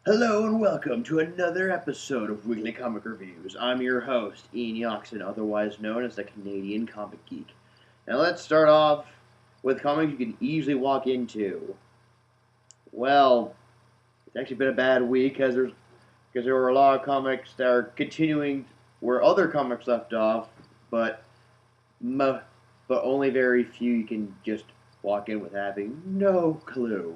Hello and welcome to another episode of Weekly Comic Reviews. I'm your host, Ian Yoxon, otherwise known as the Canadian Comic Geek. Now let's start off with comics you can easily walk into. Well, it's actually been a bad week because there were a lot of comics that are continuing where other comics left off, but only very few you can just walk in with having no clue.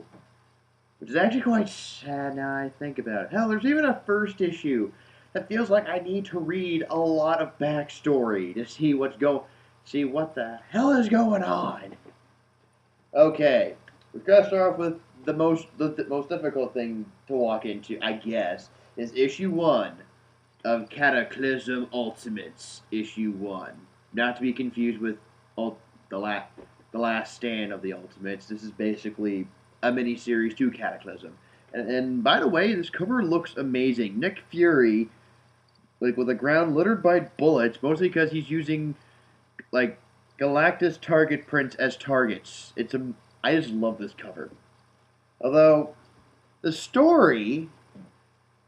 Which is actually quite sad now I think about it. Hell, there's even a first issue that feels like I need to read a lot of backstory to see see what the hell is going on. Okay, we've got to start off with the most difficult thing to walk into, I guess, is issue 1 of Cataclysm Ultimates, issue 1. Not to be confused with the last stand of the Ultimates. This is basically a mini-series to Cataclysm. And by the way, this cover looks amazing. Nick Fury, like with the ground littered by bullets, mostly because he's using like Galactus target prints as targets. I just love this cover. Although the story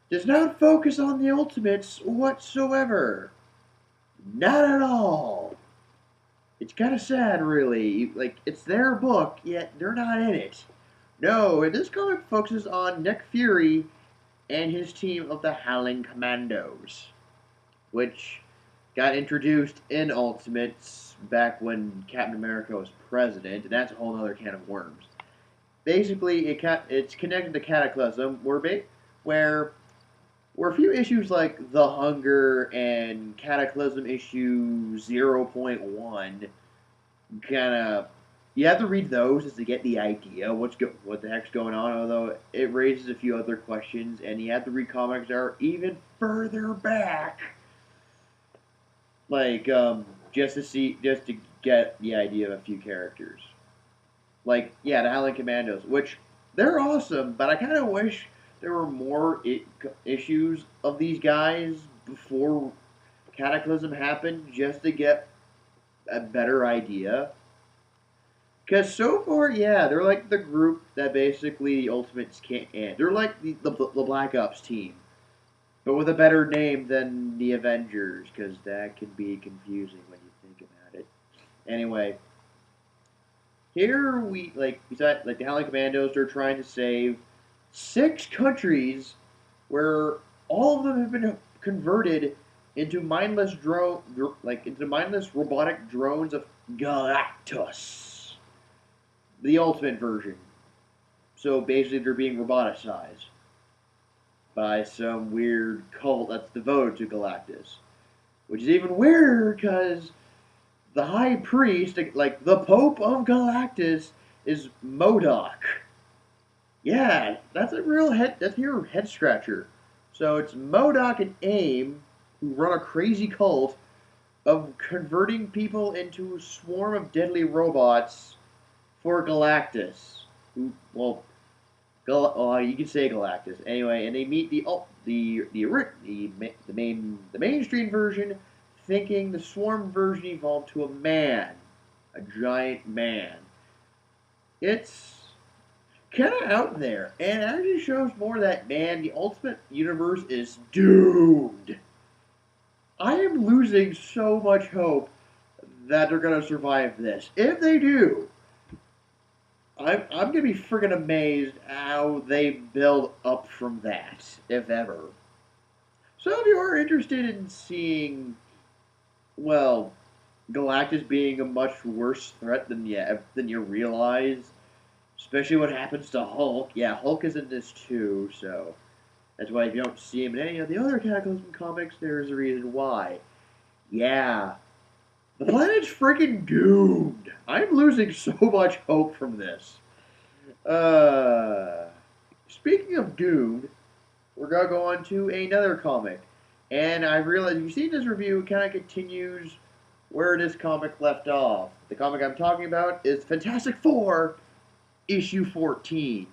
does not focus on the Ultimates whatsoever. Not at all. It's kind of sad, really. Like, it's their book, yet they're not in it. No, this comic focuses on Nick Fury and his team of the Howling Commandos, which got introduced in Ultimates back when Captain America was president, and that's a whole other can of worms. Basically, it's connected to Cataclysm, where a few issues like The Hunger and Cataclysm issue 0.1 kind of, you have to read those just to get the idea what the heck's going on, although it raises a few other questions, and you have to read comics that are even further back, like, just to get the idea of a few characters. Like, yeah, the Howling Commandos, which, they're awesome, but I kind of wish there were more issues of these guys before Cataclysm happened, just to get a better idea. Because so far, yeah, they're like the group that basically the Ultimates can't end. They're like the Black Ops team, but with a better name than the Avengers, because that can be confusing when you think about it. Anyway, here besides the Howling Commandos, they're trying to save 6 countries where all of them have been converted into mindless robotic drones of Galactus. The ultimate version. So basically they're being roboticized by some weird cult that's devoted to Galactus. Which is even weirder because the high priest, like the Pope of Galactus, is MODOK. Yeah, that's your head scratcher. So it's MODOK and AIM who run a crazy cult of converting people into a swarm of deadly robots for Galactus, you can say Galactus anyway, and they meet the mainstream version, thinking the swarm version evolved to a giant man. It's kind of out there, and it actually shows more that the Ultimate Universe is doomed. I am losing so much hope that they're gonna survive this. If they do, I'm going to be friggin' amazed how they build up from that, if ever. So if you are interested in seeing, well, Galactus being a much worse threat than you realize, especially what happens to Hulk. Yeah, Hulk is in this too, so that's why if you don't see him in any of the other Cataclysm comics, there's a reason why. Yeah, the planet's freaking doomed. I'm losing so much hope from this. Speaking of doomed, we're going to go on to another comic. And I realize you've seen this review, it kind of continues where this comic left off. The comic I'm talking about is Fantastic Four, issue 14.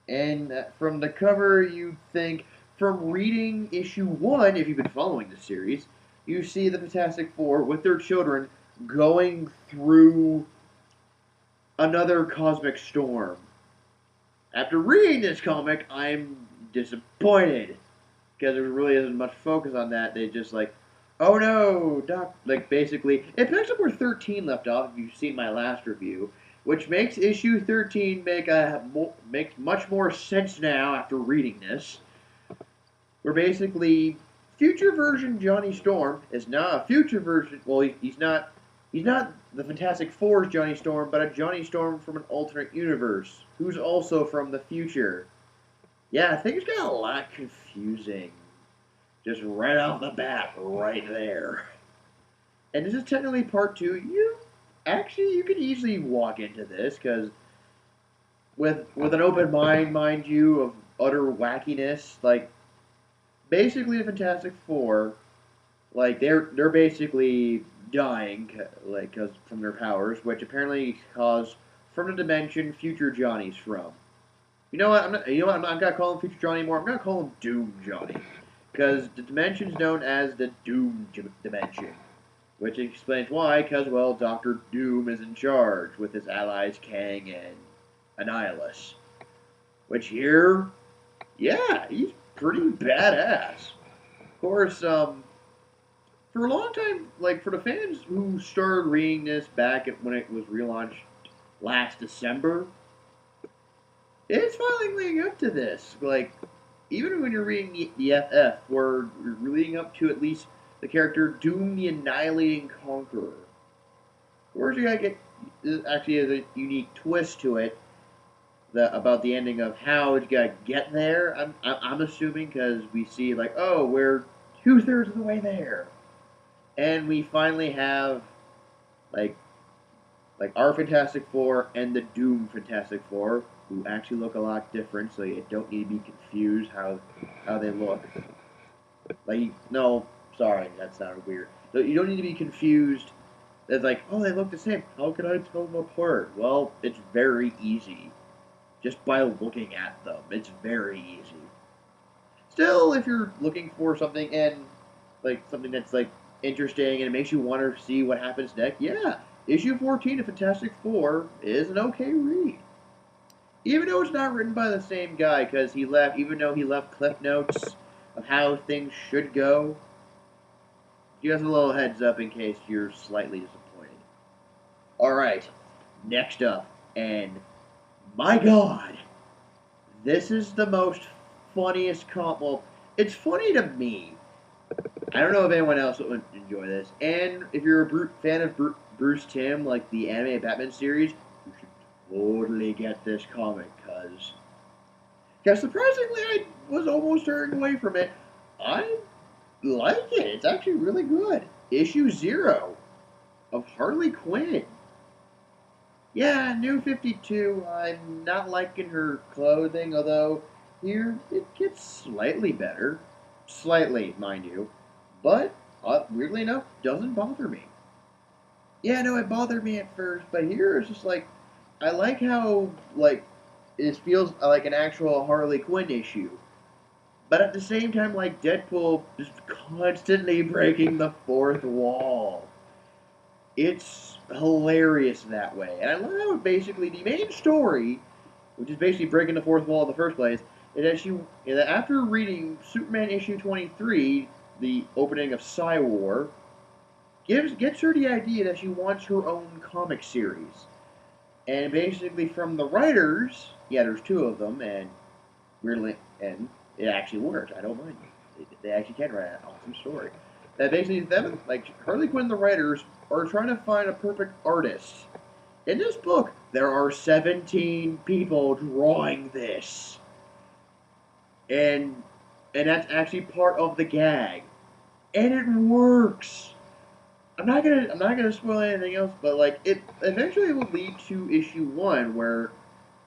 And from the cover, you'd think, from reading issue 1, if you've been following the series, you see the Fantastic Four with their children going through another cosmic storm. After reading this comic, I'm disappointed because there really isn't much focus on that. They just like, oh no, Doc. Like basically, it picks up where 13 left off. If you've seen my last review, which makes issue 13 makes much more sense now after reading this. Where basically, future version Johnny Storm is now a future version. Well, he's not. He's not the Fantastic Four's Johnny Storm, but a Johnny Storm from an alternate universe, who's also from the future. Yeah, things got a lot confusing. Just right off the bat, right there. And this is technically part 2. You could easily walk into this, because with an open mind, mind you, of utter wackiness, like, basically the Fantastic Four, like, they're basically dying, like, cause from their powers, which apparently caused from the dimension future Johnny's from. You know what? I'm not gonna call him Future Johnny anymore. I'm gonna call him Doom Johnny, because the dimension's known as the Doom Dimension, which explains why. Because well, Doctor Doom is in charge with his allies Kang and Annihilus. Which here, yeah, he's pretty badass. Of course, for a long time, like for the fans who started reading this back when it was relaunched last December. It's finally leading up to this. Like, even when you're reading the FF, we're leading up to at least the character Doom the Annihilating Conqueror. Of course, you gotta get, this actually has a unique twist to it about the ending of how you gotta get there. I'm assuming because we see like, oh, we're 2/3 of the way there, and we finally have like our Fantastic Four and the Doom Fantastic Four, who actually look a lot different, so you don't need to be confused how they look. Like, no, sorry, that sounded weird. So you don't need to be confused. It's like, oh, they look the same. How can I tell them apart? Well, it's very easy. Just by looking at them. It's very easy. Still, if you're looking for something and, like, something that's, like, interesting and it makes you want to see what happens next, yeah, issue 14 of Fantastic Four is an okay read. Even though it's not written by the same guy, because even though he left cliff notes of how things should go, you guys a little heads up in case you're slightly disappointed. Alright, next up, and my god, this is the most funniest well, it's funny to me. I don't know if anyone else would enjoy this, and if you're a fan of Bruce Timm, like the anime Batman series, you should totally get this comic, because surprisingly I was almost turning away from it. I like it. It's actually really good. Issue 0 of Harley Quinn. Yeah, New 52, I'm not liking her clothing, although here it gets slightly better. Slightly, mind you. But, weirdly enough, doesn't bother me. Yeah, no, it bothered me at first, but here it's just like, I like how, like, it feels like an actual Harley Quinn issue. But at the same time, like, Deadpool is constantly breaking the fourth wall. It's hilarious that way. And I love how basically the main story, which is basically breaking the fourth wall in the first place, is that after reading Superman issue 23, the opening of Psywar, gets her the idea that she wants her own comic series. And basically from the writers, yeah, there's 2 of them, and it actually works. I don't mind. They actually can write an awesome story. That basically them, like Harley Quinn, the writers are trying to find a perfect artist. In this book, there are 17 people drawing this, and that's actually part of the gag, and it works. I'm not gonna spoil anything else, but like it eventually will lead to issue 1 where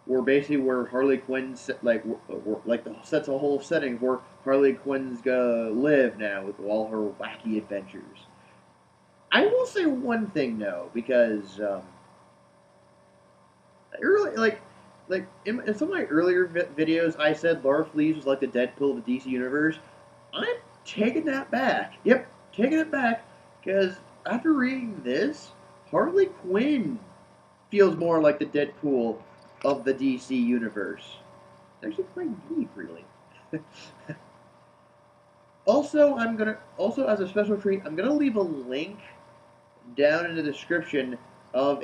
Harley Quinn sets a whole setting where Harley Quinn's gonna live now with all her wacky adventures. I will say one thing though, because in some of my earlier videos, I said Laura Flees was like the Deadpool of the DC universe. I'm taking that back. Yep, taking it back, because after reading this, Harley Quinn feels more like the Deadpool of the DC universe. It's actually quite deep, really. Also, also as a special treat, I'm gonna leave a link down in the description of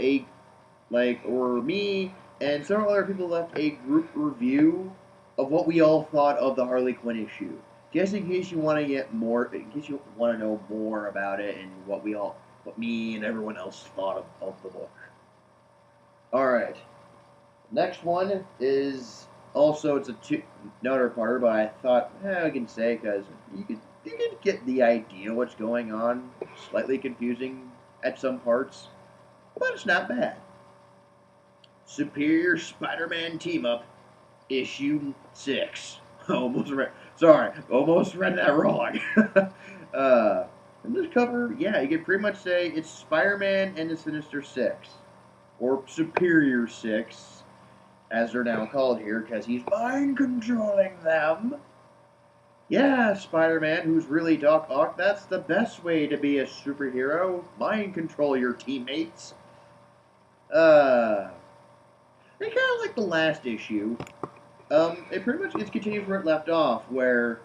or me and several other people left a group review of what we all thought of the Harley Quinn issue. Just in case you want to in case you want to know more about it and what me and everyone else thought of the book. Alright. Next one is also, it's a another-parter, but I thought, I can say, because you can get the idea what's going on. Slightly confusing at some parts, but it's not bad. Superior Spider-Man Team-Up, Issue 6. Almost read that wrong. In this cover, yeah, you can pretty much say it's Spider-Man and the Sinister Six. Or Superior Six, as they're now called here, because he's mind-controlling them. Yeah, Spider-Man, who's really Doc Ock, that's the best way to be a superhero. Mind-control your teammates. They kind of like the last issue. It pretty much continues where it left off, where,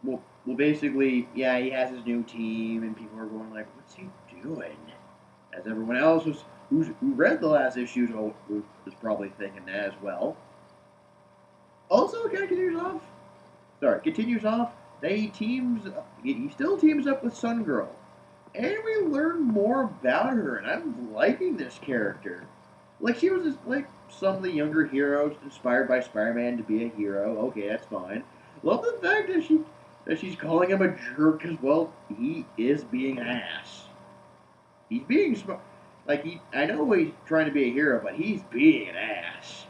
well, basically, yeah, he has his new team, and people are going like, what's he doing? As everyone else who read the last issue was probably thinking that as well. Also, it kind of continues off. He still teams up with Sun Girl, and we learn more about her, and I'm liking this character. Like, she was just like some of the younger heroes inspired by Spider-Man to be a hero. Okay, that's fine. Love the fact that she's calling him a jerk, because, well, he is being an ass. He's being smart. I know he's trying to be a hero, but he's being an ass.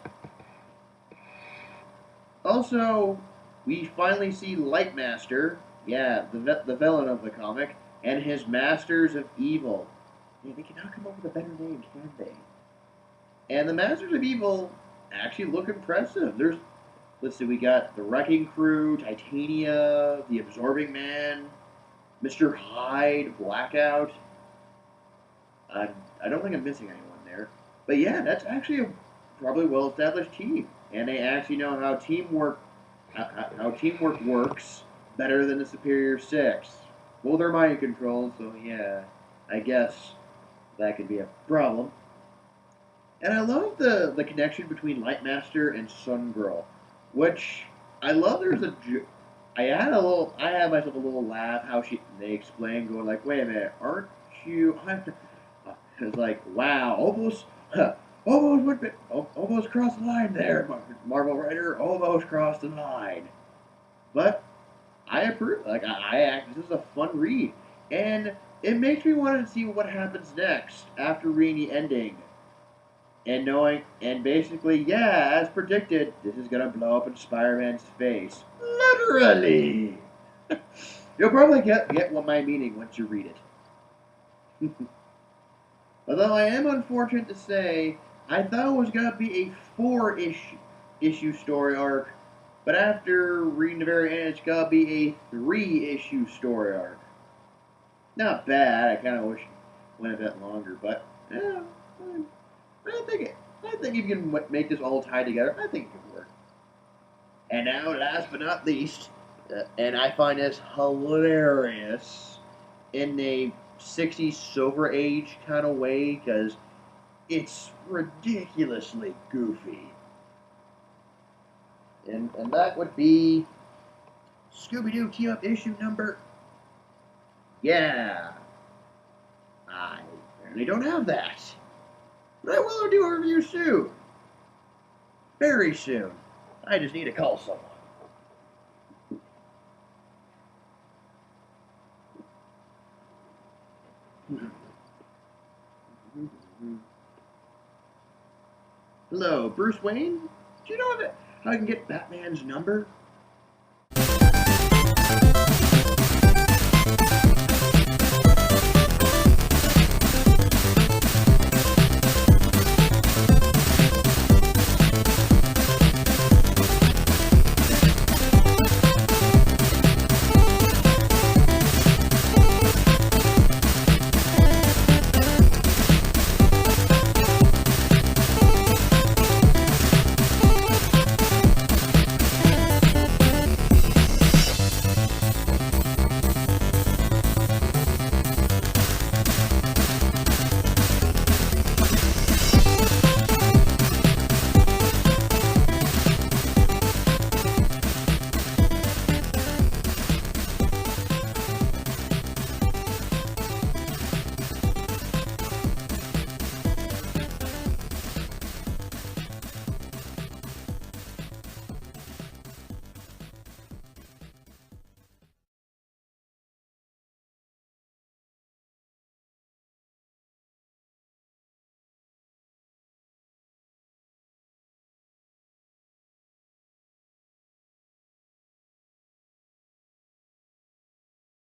Also, we finally see Lightmaster, yeah, the villain of the comic, and his Masters of Evil. Yeah, they cannot come up with a better name, can they? And the Masters of Evil actually look impressive. Let's see, we got the Wrecking Crew, Titania, the Absorbing Man, Mr. Hyde, Blackout. I don't think I'm missing anyone there. But yeah, that's actually a probably well-established team. And they actually know how teamwork works better than the Superior Six. Well, they're mind controlled, so yeah, I guess that could be a problem. And I love the connection between Lightmaster and Sun Girl, which I love. I had myself a little laugh how they explained, going like, wait a minute, aren't you? It's like, wow, almost crossed the line there, Marvel writer, almost crossed the line. But I approve. This is a fun read, and it makes me want to see what happens next after reading the ending, and basically, yeah, as predicted, this is gonna blow up in Spider-Man's face, literally. You'll probably get what my meaning once you read it. Although I am unfortunate to say, I thought it was going to be a 4-issue story arc, but after reading the very end, it's going to be a 3-issue story arc. Not bad. I kind of wish it went a bit longer, but yeah, I think if you can make this all tie together, I think it could work. And now, last but not least, and I find this hilarious in a 60s Silver Age kind of way, because it's ridiculously goofy. And that would be Scooby-Doo Team-Up issue number... Yeah. I apparently don't have that. But I will do a review soon. Very soon. I just need to call someone. Hello, Bruce Wayne? Do you know how I can get Batman's number?